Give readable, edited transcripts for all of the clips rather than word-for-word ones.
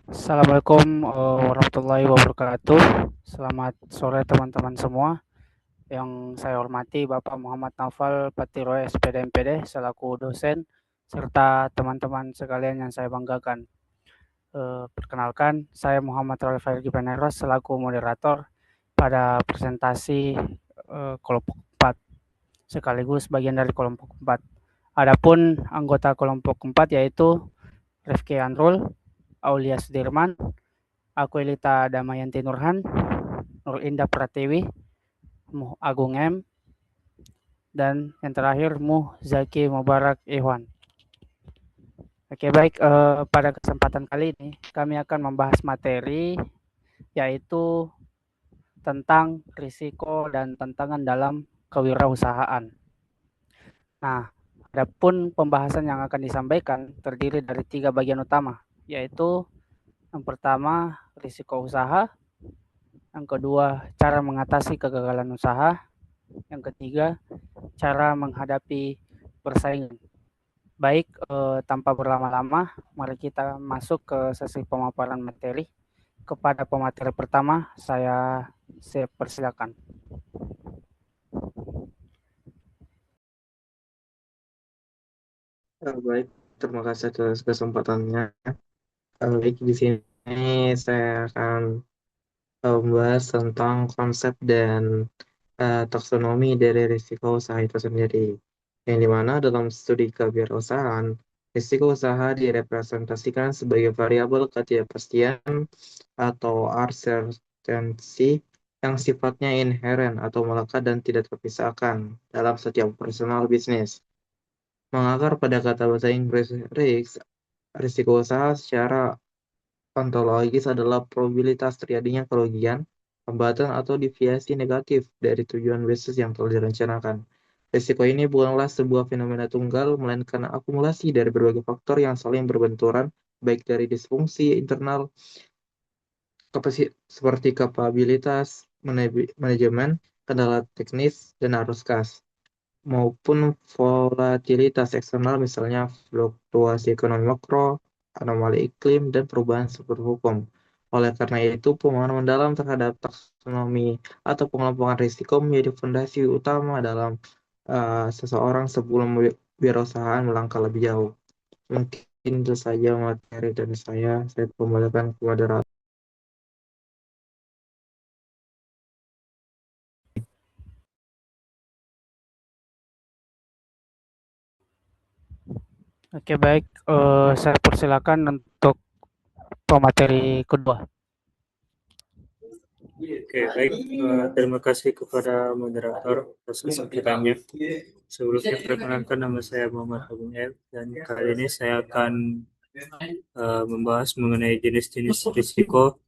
Assalamualaikum warahmatullahi wabarakatuh. Selamat sore teman-teman semua. Yang saya hormati Bapak Muhammad Naufal Patiroy SPD MPD selaku dosen serta teman-teman sekalian yang saya banggakan. Perkenalkan, saya Muhammad Rafael Gibaneros selaku moderator pada presentasi kelompok 4 sekaligus bagian dari kelompok 4. Adapun anggota kelompok 4 yaitu Rifki Andrul, Aulia Sudirman, Aquilita Damayanti Nurhan, Nur Indah Pratiwi, Muh Agung M, dan yang terakhir Muh Zaki Mubarak Ikhwan. Oke baik, pada kesempatan kali ini kami akan membahas materi yaitu tentang risiko dan tantangan dalam kewirausahaan. Nah, adapun pembahasan yang akan disampaikan terdiri dari 3 bagian utama, yaitu yang pertama risiko usaha, yang kedua cara mengatasi kegagalan usaha, yang ketiga cara menghadapi persaingan. Baik, tanpa berlama-lama, mari kita masuk ke sesi pemaparan materi. Kepada pemateri pertama, saya persilakan. Baik, terima kasih atas kesempatannya. Baik, di sini saya akan membahas tentang konsep dan taksonomi dari risiko usaha itu sendiri. Yang dimana dalam studi kewirausahaan, risiko usaha direpresentasikan sebagai variabel ketidakpastian atau uncertainty yang sifatnya inheren atau melekat dan tidak terpisahkan dalam setiap operasional bisnis. Mengakar pada kata bahasa Inggris risk, risiko usaha secara ontologis adalah probabilitas terjadinya kerugian, hambatan atau deviasi negatif dari tujuan bisnis yang telah direncanakan. Risiko ini bukanlah sebuah fenomena tunggal, melainkan akumulasi dari berbagai faktor yang saling berbenturan, baik dari disfungsi internal seperti kapabilitas manajemen, kendala teknis, dan arus kas, maupun volatilitas eksternal misalnya fluktuasi ekonomi makro, anomali iklim, dan perubahan struktur hukum. Oleh karena itu, pemahaman mendalam terhadap taksonomi atau pengelompokan risiko menjadi fondasi utama dalam seseorang sebelum wirausahaan melangkah lebih jauh. Mungkin itu saja materi dari saya kembalikan ke moderator. Oke baik, saya persilakan untuk pemateri kedua. Oke, baik. Terima kasih kepada moderator atas kesaksiannya. Sebelumnya perkenalkan, nama saya Muhammad Agung M, dan kali ini saya akan membahas mengenai jenis-jenis risiko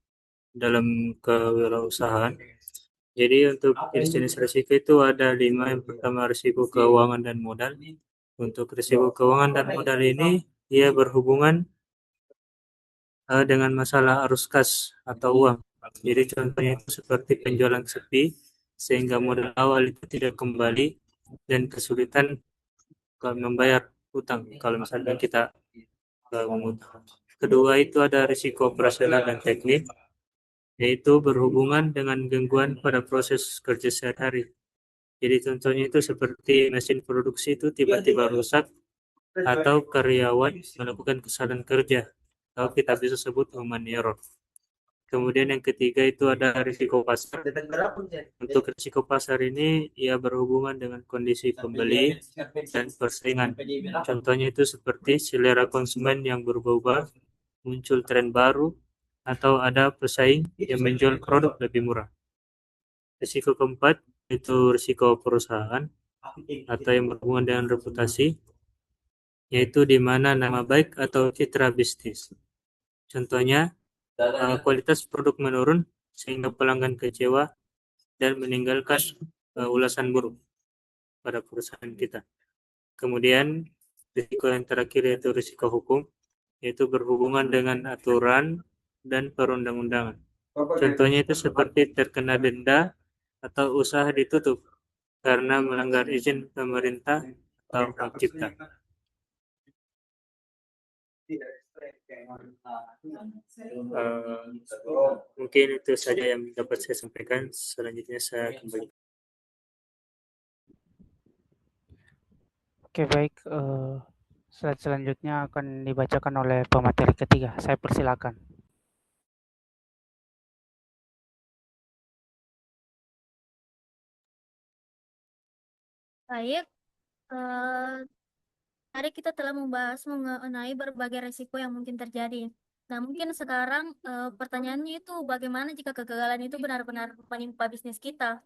dalam kewirausahaan. Jadi untuk jenis-jenis risiko itu ada 5. Yang pertama risiko keuangan dan modal. Untuk risiko keuangan dan modal ini ia berhubungan dengan masalah arus kas atau uang. Jadi contohnya itu seperti penjualan sepi sehingga modal awal itu tidak kembali dan kesulitan membayar utang kalau misalnya kita mengutang. Kedua itu ada risiko operasional dan teknik, yaitu berhubungan dengan gangguan pada proses kerja sehari-hari. Jadi contohnya itu seperti mesin produksi itu tiba-tiba rusak atau karyawan melakukan kesalahan kerja, atau kita bisa sebut human error. Kemudian yang ketiga itu ada risiko pasar. Untuk risiko pasar ini ia berhubungan dengan kondisi pembeli dan persaingan. Contohnya itu seperti selera konsumen yang berubah-ubah, muncul tren baru, atau ada pesaing yang menjual produk lebih murah. Risiko keempat itu risiko perusahaan atau yang berhubungan dengan reputasi, yaitu di mana nama baik atau citra bisnis. Contohnya, kualitas produk menurun sehingga pelanggan kecewa dan meninggalkan ulasan buruk pada perusahaan kita. Kemudian risiko yang terakhir yaitu risiko hukum, yaitu berhubungan dengan aturan dan perundang-undangan. Contohnya itu seperti terkena denda atau usaha ditutup karena melanggar izin pemerintah atau hak cipta. Mungkin itu saja yang dapat saya sampaikan. Selanjutnya saya kembali. Oke, baik. Slide selanjutnya akan dibacakan oleh pemateri ketiga. Saya persilakan. Baik, tadi kita telah membahas mengenai berbagai risiko yang mungkin terjadi. Nah, mungkin sekarang pertanyaannya itu bagaimana jika kegagalan itu benar-benar menimpa bisnis kita?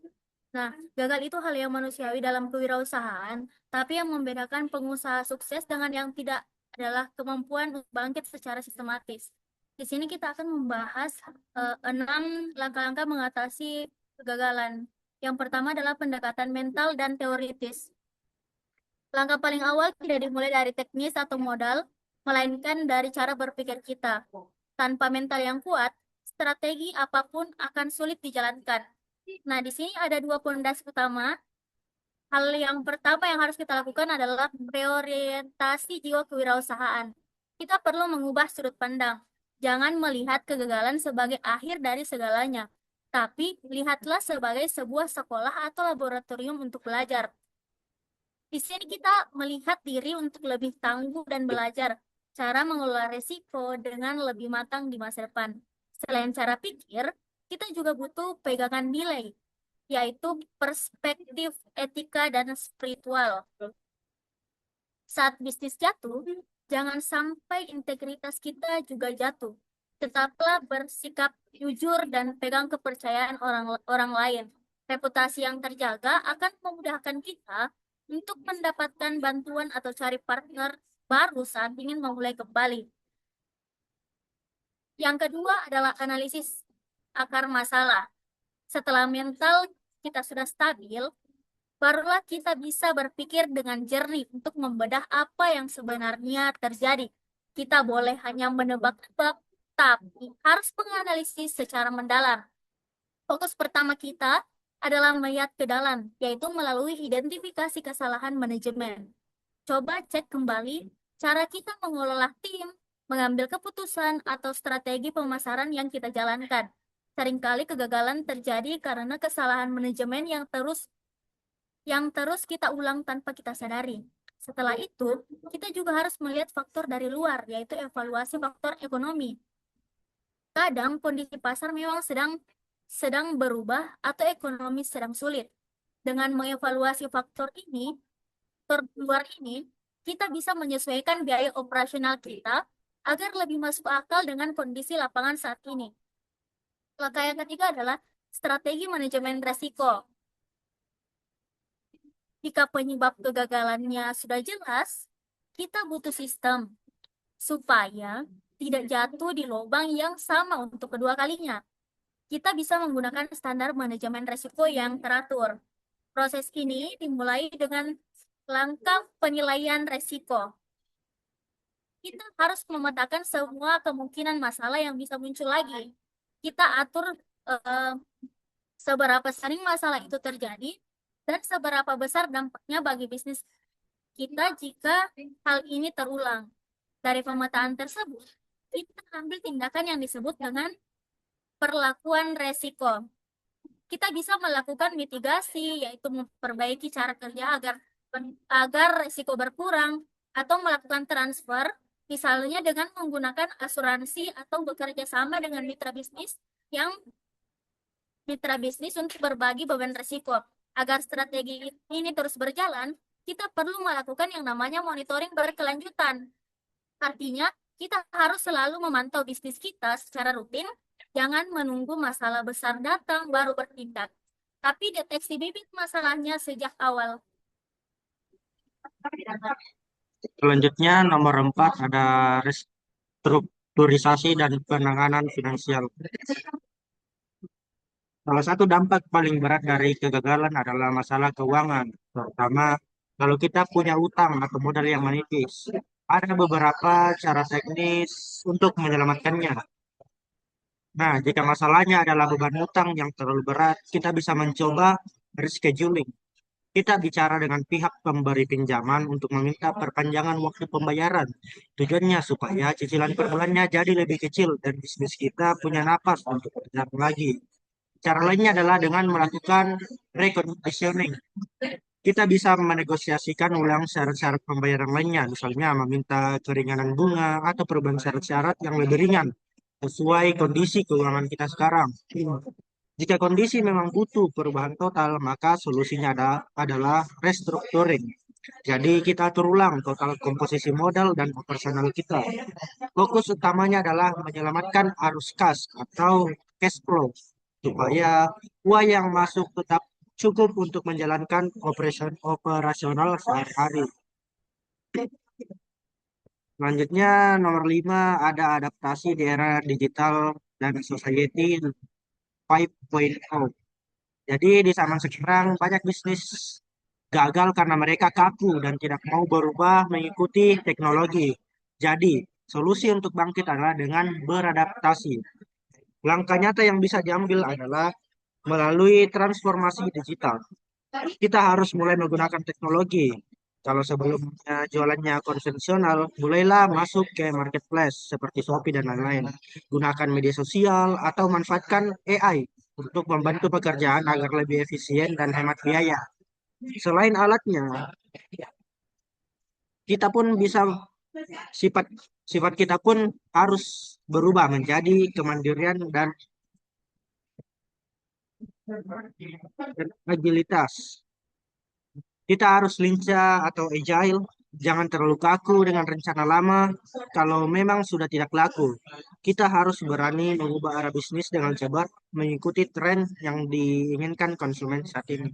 Nah, gagal itu hal yang manusiawi dalam kewirausahaan, tapi yang membedakan pengusaha sukses dengan yang tidak adalah kemampuan untuk bangkit secara sistematis. Di sini kita akan membahas 6 langkah-langkah mengatasi kegagalan. Yang pertama adalah pendekatan mental dan teoritis. Langkah paling awal tidak dimulai dari teknis atau modal, melainkan dari cara berpikir kita. Tanpa mental yang kuat, strategi apapun akan sulit dijalankan. Nah, di sini ada 2 pondasi utama. Hal yang pertama yang harus kita lakukan adalah reorientasi jiwa kewirausahaan. Kita perlu mengubah sudut pandang. Jangan melihat kegagalan sebagai akhir dari segalanya, tapi lihatlah sebagai sebuah sekolah atau laboratorium untuk belajar. Di sini kita melihat diri untuk lebih tangguh dan belajar cara mengelola risiko dengan lebih matang di masa depan. Selain cara pikir, kita juga butuh pegangan nilai, yaitu perspektif etika dan spiritual. Saat bisnis jatuh, jangan sampai integritas kita juga jatuh. Tetaplah bersikap jujur dan pegang kepercayaan orang lain. Reputasi yang terjaga akan memudahkan kita untuk mendapatkan bantuan atau cari partner baru saat ingin memulai kembali. Yang kedua adalah analisis akar masalah. Setelah mental kita sudah stabil, barulah kita bisa berpikir dengan jernih untuk membedah apa yang sebenarnya terjadi. Kita boleh hanya menebak-nebak, tapi harus menganalisis secara mendalam. Fokus pertama kita adalah melihat ke dalam, yaitu melalui identifikasi kesalahan manajemen. Coba cek kembali cara kita mengelola tim, mengambil keputusan, atau strategi pemasaran yang kita jalankan. Seringkali kegagalan terjadi karena kesalahan manajemen yang terus kita ulang tanpa kita sadari. Setelah itu, kita juga harus melihat faktor dari luar, yaitu evaluasi faktor ekonomi. Kadang kondisi pasar memang sedang berubah atau ekonomi sedang sulit. Dengan mengevaluasi faktor luar ini, kita bisa menyesuaikan biaya operasional kita agar lebih masuk akal dengan kondisi lapangan saat ini. Langkah yang ketiga adalah strategi manajemen risiko. Jika penyebab kegagalannya sudah jelas, kita butuh sistem supaya tidak jatuh di lubang yang sama untuk kedua kalinya. Kita bisa menggunakan standar manajemen risiko yang teratur. Proses ini dimulai dengan langkah penilaian risiko. Kita harus memetakan semua kemungkinan masalah yang bisa muncul lagi. Kita atur seberapa sering masalah itu terjadi dan seberapa besar dampaknya bagi bisnis kita jika hal ini terulang. Dari pemetaan tersebut, kita ambil tindakan yang disebut dengan perlakuan resiko. Kita bisa melakukan mitigasi, yaitu memperbaiki cara kerja agar resiko berkurang, atau melakukan transfer, misalnya dengan menggunakan asuransi atau bekerja sama dengan mitra bisnis untuk berbagi beban risiko. Agar strategi ini terus berjalan, kita perlu melakukan yang namanya monitoring berkelanjutan. Artinya, kita harus selalu memantau bisnis kita secara rutin, jangan menunggu masalah besar datang baru bertindak, tapi deteksi bibit masalahnya sejak awal. Selanjutnya nomor 4 ada restrukturisasi dan penanganan finansial. Salah satu dampak paling berat dari kegagalan adalah masalah keuangan, terutama kalau kita punya utang atau modal yang menipis. Ada beberapa cara teknis untuk menyelamatkannya. Nah, jika masalahnya adalah beban utang yang terlalu berat, kita bisa mencoba rescheduling. kita bicara dengan pihak pemberi pinjaman untuk meminta perpanjangan waktu pembayaran. Tujuannya supaya cicilan per bulannya jadi lebih kecil dan bisnis kita punya napas untuk berjalan lagi. Cara lainnya adalah dengan melakukan reconditioning. Kita bisa menegosiasikan ulang syarat-syarat pembayaran lainnya, misalnya meminta keringanan bunga atau perubahan syarat-syarat yang lebih ringan sesuai kondisi keuangan kita sekarang. Jika kondisi memang butuh perubahan total, maka solusinya adalah restructuring. Jadi kita atur ulang total komposisi modal dan operasional kita. Fokus utamanya adalah menyelamatkan arus kas atau cash flow supaya uang yang masuk tetap cukup untuk menjalankan operasional sehari-hari. Selanjutnya nomor 5 ada adaptasi di era digital dan society 5.0. Jadi di zaman sekarang banyak bisnis gagal karena mereka kaku dan tidak mau berubah mengikuti teknologi. Jadi solusi untuk bangkit adalah dengan beradaptasi. Langkah nyata yang bisa diambil adalah melalui transformasi digital. Kita harus mulai menggunakan teknologi. Kalau sebelumnya jualannya konvensional, mulailah masuk ke marketplace seperti Shopee dan lain-lain. Gunakan media sosial atau manfaatkan AI untuk membantu pekerjaan agar lebih efisien dan hemat biaya. Selain alatnya, kita pun bisa sifat sifat kita pun harus berubah menjadi kemandirian dan agilitas. Kita harus lincah atau agile, jangan terlalu kaku dengan rencana lama. Kalau memang sudah tidak laku, kita harus berani mengubah arah bisnis dengan cepat, mengikuti tren yang diinginkan konsumen saat ini.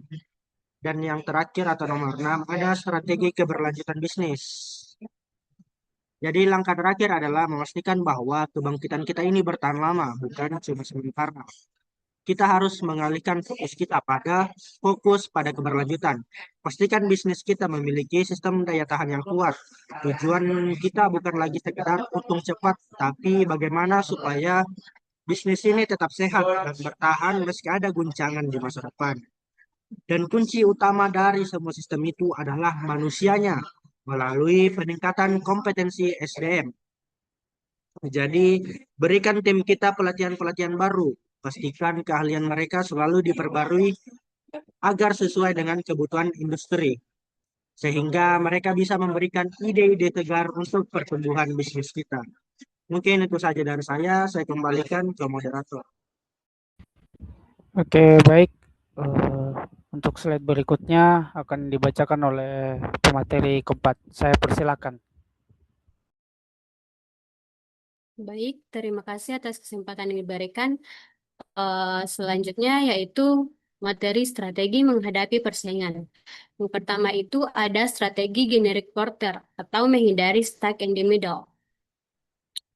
Dan yang terakhir atau nomor 6, ada strategi keberlanjutan bisnis. Jadi langkah terakhir adalah memastikan bahwa kebangkitan kita ini bertahan lama, bukan cuma sementara. Kita harus mengalihkan fokus pada keberlanjutan. Pastikan bisnis kita memiliki sistem daya tahan yang kuat. Tujuan kita bukan lagi sekedar untung cepat, tapi bagaimana supaya bisnis ini tetap sehat dan bertahan meski ada guncangan di masa depan. Dan kunci utama dari semua sistem itu adalah manusianya melalui peningkatan kompetensi SDM. Jadi, berikan tim kita pelatihan-pelatihan baru. Pastikan keahlian mereka selalu diperbarui agar sesuai dengan kebutuhan industri. Sehingga mereka bisa memberikan ide-ide tegar untuk pertumbuhan bisnis kita. Mungkin itu saja dari saya kembalikan ke moderator. Oke, baik. Untuk slide berikutnya akan dibacakan oleh pemateri keempat. Saya persilakan. Baik, terima kasih atas kesempatan yang diberikan. Selanjutnya yaitu materi strategi menghadapi persaingan. Yang pertama itu ada strategi generic Porter atau menghindari stuck in the middle.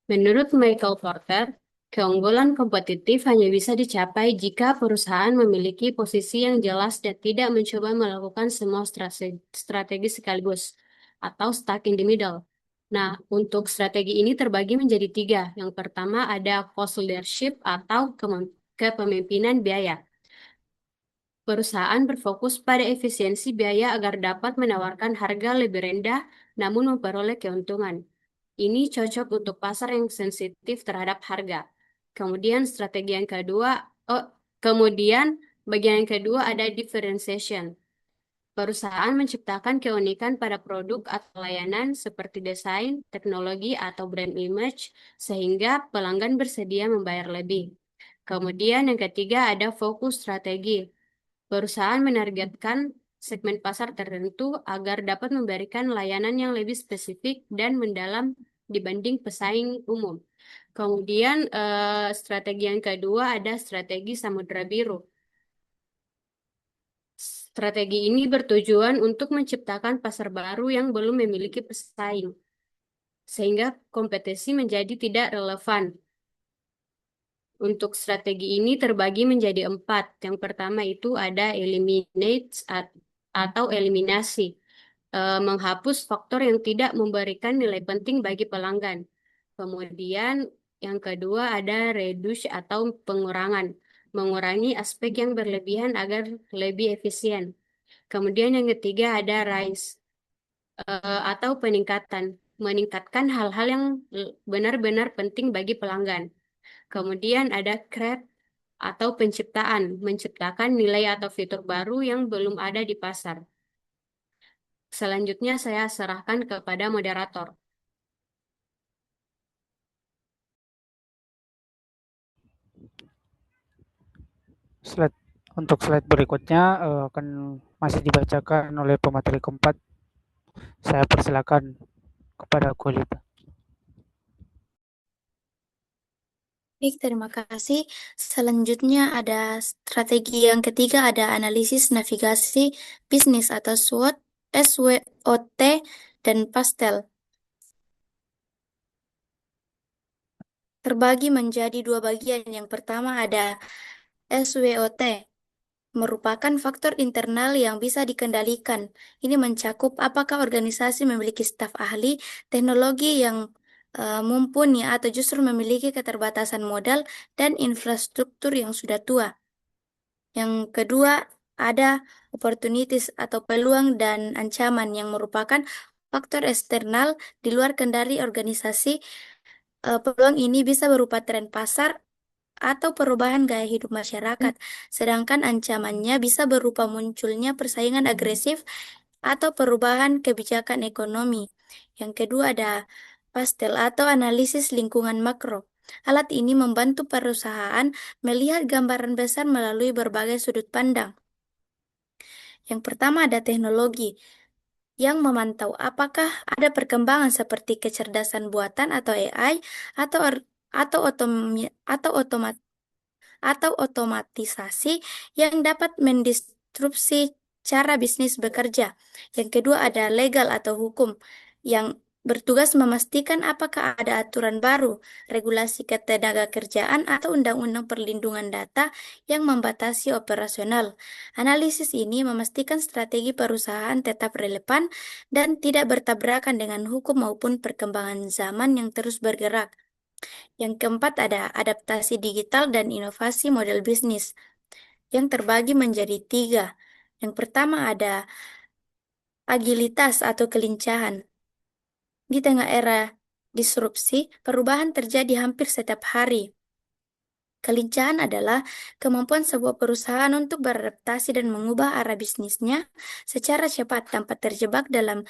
Menurut Michael Porter, keunggulan kompetitif hanya bisa dicapai jika perusahaan memiliki posisi yang jelas dan tidak mencoba melakukan semua strategi sekaligus atau stuck in the middle. Nah, untuk strategi ini terbagi menjadi 3. Yang pertama ada cost leadership atau kepemimpinan biaya. Perusahaan berfokus pada efisiensi biaya agar dapat menawarkan harga lebih rendah namun memperoleh keuntungan. Ini cocok untuk pasar yang sensitif terhadap harga. Kemudian bagian yang kedua ada differentiation. Perusahaan menciptakan keunikan pada produk atau layanan seperti desain, teknologi, atau brand image sehingga pelanggan bersedia membayar lebih. Kemudian yang ketiga ada fokus strategi. Perusahaan menargetkan segmen pasar tertentu agar dapat memberikan layanan yang lebih spesifik dan mendalam dibanding pesaing umum. Kemudian strategi yang kedua ada strategi Samudra Biru. Strategi ini bertujuan untuk menciptakan pasar baru yang belum memiliki pesaing, sehingga kompetisi menjadi tidak relevan. Untuk strategi ini terbagi menjadi 4. Yang pertama itu ada eliminate atau eliminasi, menghapus faktor yang tidak memberikan nilai penting bagi pelanggan. Kemudian yang kedua ada reduce atau pengurangan, mengurangi aspek yang berlebihan agar lebih efisien. Kemudian yang ketiga ada rise atau meningkatkan hal-hal yang benar-benar penting bagi pelanggan. Kemudian ada create atau menciptakan nilai atau fitur baru yang belum ada di pasar. Selanjutnya saya serahkan kepada moderator. Untuk slide berikutnya akan masih dibacakan oleh pemateri keempat. Saya persilakan kepada Kulita. Baik, terima kasih. Selanjutnya ada strategi yang ketiga, ada analisis navigasi bisnis atau SWOT, SWOT, dan pastel. Terbagi menjadi dua bagian. Yang pertama ada SWOT, merupakan faktor internal yang bisa dikendalikan. Ini mencakup apakah organisasi memiliki staf ahli, teknologi yang mumpuni, atau justru memiliki keterbatasan modal dan infrastruktur yang sudah tua. Yang kedua, ada opportunities atau peluang dan ancaman yang merupakan faktor eksternal di luar kendali organisasi. Peluang ini bisa berupa tren pasar atau perubahan gaya hidup masyarakat, sedangkan ancamannya bisa berupa munculnya persaingan agresif atau perubahan kebijakan ekonomi. Yang kedua ada pastel atau analisis lingkungan makro. Alat ini membantu perusahaan melihat gambaran besar melalui berbagai sudut pandang. Yang pertama ada teknologi yang memantau apakah ada perkembangan seperti kecerdasan buatan atau AI atau atau otomatisasi yang dapat mendisrupsi cara bisnis bekerja. Yang kedua ada legal atau hukum yang bertugas memastikan apakah ada aturan baru, regulasi ketenagakerjaan atau undang-undang perlindungan data yang membatasi operasional. Analisis ini memastikan strategi perusahaan tetap relevan dan tidak bertabrakan dengan hukum maupun perkembangan zaman yang terus bergerak. Yang keempat ada adaptasi digital dan inovasi model bisnis yang terbagi menjadi tiga. Yang pertama ada agilitas atau kelincahan. Di tengah era disrupsi, perubahan terjadi hampir setiap hari. Kelincahan adalah kemampuan sebuah perusahaan untuk beradaptasi dan mengubah arah bisnisnya secara cepat tanpa terjebak dalam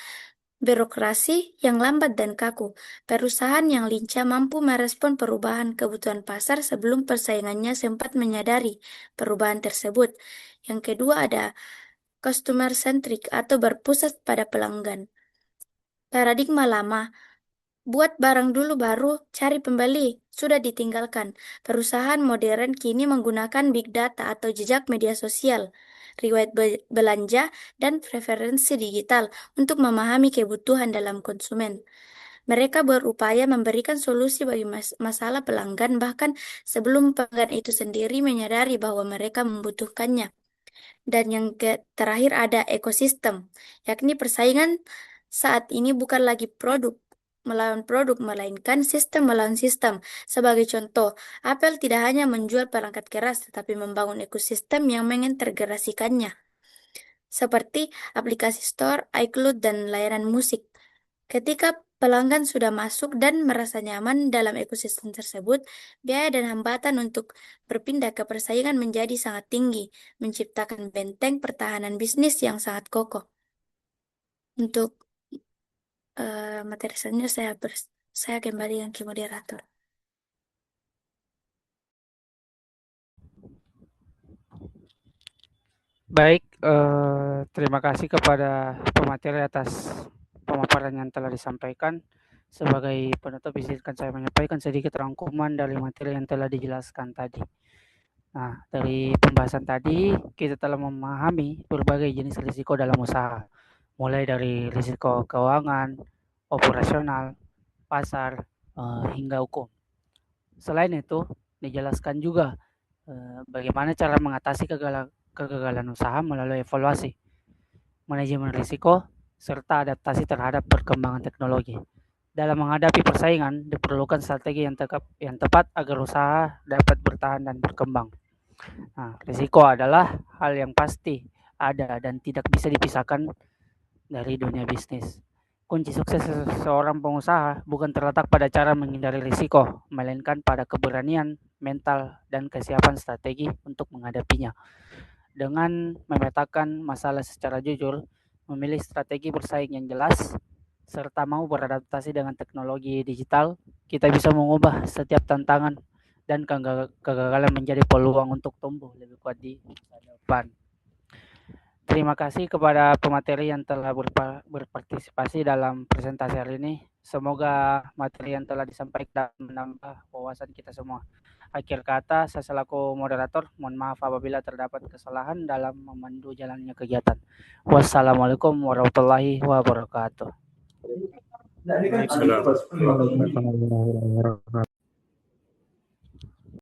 birokrasi yang lambat dan kaku. Perusahaan yang lincah mampu merespon perubahan kebutuhan pasar sebelum persaingannya sempat menyadari perubahan tersebut. Yang kedua ada customer centric atau berpusat pada pelanggan. Paradigma lama, buat barang dulu baru cari pembeli, sudah ditinggalkan. Perusahaan modern kini menggunakan big data atau jejak media sosial, riwayat belanja, dan preferensi digital untuk memahami kebutuhan dalam konsumen. Mereka berupaya memberikan solusi bagi masalah pelanggan bahkan sebelum pelanggan itu sendiri menyadari bahwa mereka membutuhkannya. Dan yang terakhir ada ekosistem, yakni persaingan saat ini bukan lagi produk melawan produk, melainkan sistem melawan sistem. Sebagai contoh, Apple tidak hanya menjual perangkat keras, tetapi membangun ekosistem yang mengintegrasikannya, seperti aplikasi store, iCloud, dan layanan musik. Ketika pelanggan sudah masuk dan merasa nyaman dalam ekosistem tersebut, biaya dan hambatan untuk berpindah ke persaingan menjadi sangat tinggi, menciptakan benteng pertahanan bisnis yang sangat kokoh. Untuk materi selanjutnya saya kembalikan ke moderator. Baik, terima kasih kepada pemateri atas pemaparan yang telah disampaikan. Sebagai penutup, izinkan saya menyampaikan sedikit rangkuman dari materi yang telah dijelaskan tadi. Nah, dari pembahasan tadi, kita telah memahami berbagai jenis risiko dalam usaha, mulai dari risiko keuangan, operasional, pasar, hingga hukum. Selain itu, dijelaskan juga bagaimana cara mengatasi kegagalan usaha melalui evaluasi, manajemen risiko, serta adaptasi terhadap perkembangan teknologi. Dalam menghadapi persaingan, diperlukan strategi yang tepat agar usaha dapat bertahan dan berkembang. Nah, risiko adalah hal yang pasti ada dan tidak bisa dipisahkan dari dunia bisnis. Kunci sukses seorang pengusaha bukan terletak pada cara menghindari risiko, melainkan pada keberanian, mental, dan kesiapan strategi untuk menghadapinya. Dengan memetakan masalah secara jujur, memilih strategi bersaing yang jelas, serta mau beradaptasi dengan teknologi digital, kita bisa mengubah setiap tantangan dan kegagalan menjadi peluang untuk tumbuh lebih kuat di masa depan. Terima kasih kepada pemateri yang telah berpartisipasi dalam presentasi hari ini. Semoga materi yang telah disampaikan menambah wawasan kita semua. Akhir kata, saya selaku moderator, mohon maaf apabila terdapat kesalahan dalam memandu jalannya kegiatan. Wassalamualaikum warahmatullahi wabarakatuh. Waalaikumsalam. Waalaikumsalam warahmatullahi wabarakatuh.